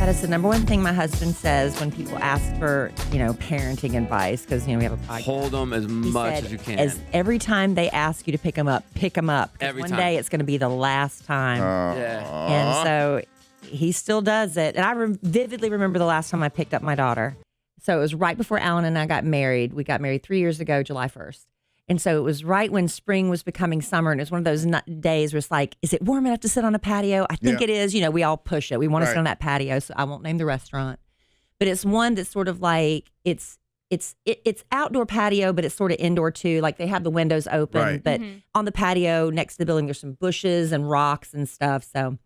That is the number one thing my husband says when people ask for, parenting advice, because, we have a podcast. Hold them as much as you can. Every time they ask you to pick them up. Every one time. day it's going to be the last time. Yeah. And so he still does it. And I vividly remember the last time I picked up my daughter. So it was right before Alan and I got married. We got married 3 years ago, July 1st. And so it was right when spring was becoming summer. And it was one of those days where it's like, is it warm enough to sit on a patio? I think it is. We all push it. We want to sit on that patio. So I won't name the restaurant. But it's one that's sort of like, it's outdoor patio, but it's sort of indoor too. Like they have the windows open. Right. But on the patio next to the building, there's some bushes and rocks and stuff. So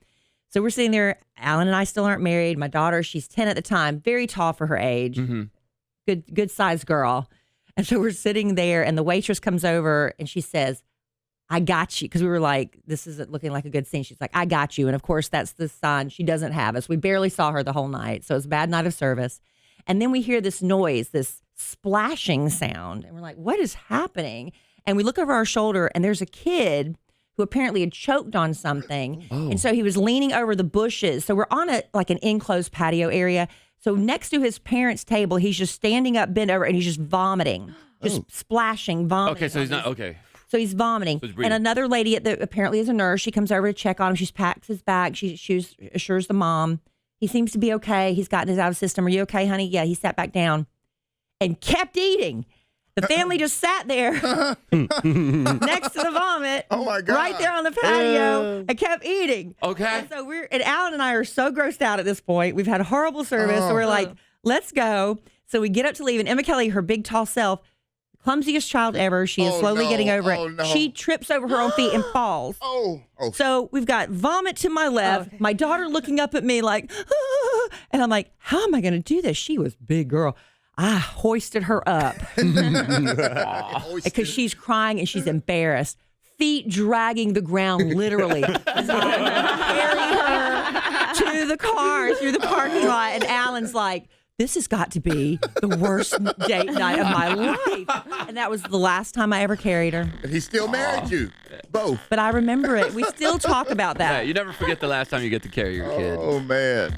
we're sitting there. Alan and I still aren't married. My daughter, she's 10 at the time, very tall for her age. Mm-hmm. Good sized girl. And so we're sitting there and the waitress comes over and she says, I got you. Because we were like, this isn't looking like a good scene. She's like, I got you. And of course, that's the sign she doesn't have us. We barely saw her the whole night. So it was a bad night of service. And then we hear this noise, this splashing sound. And we're like, what is happening? And we look over our shoulder and there's a kid who apparently had choked on something. Oh. And so he was leaning over the bushes. So we're on an enclosed patio area. So next to his parents' table, he's just standing up, bent over, and he's just vomiting, just splashing, vomiting. Okay, so he's not, okay. So he's vomiting. So and another lady apparently is a nurse. She comes over to check on him. She packs his bag. She assures the mom. He seems to be okay. He's gotten his out of system. Are you okay, honey? Yeah, he sat back down and kept eating. The family just sat there next to the vomit. Oh my God. Right there on the patio and kept eating. Okay. And so Alan and I are so grossed out at this point. We've had horrible service. So we're like, let's go. So we get up to leave and Emma Kellie, her big tall self, clumsiest child ever. She is slowly getting over it. No. She trips over her own feet and falls. So we've got vomit to my left, my daughter looking up at me like, ah, and I'm like, how am I going to do this? She was a big girl. I hoisted her up because she's crying and she's embarrassed. Feet dragging the ground, literally. Carry her to the car through the parking lot. And Alan's like, this has got to be the worst date night of my life. And that was the last time I ever carried her. And he still married you, both. But I remember it. We still talk about that. Yeah, you never forget the last time you get to carry your kid. Oh, man.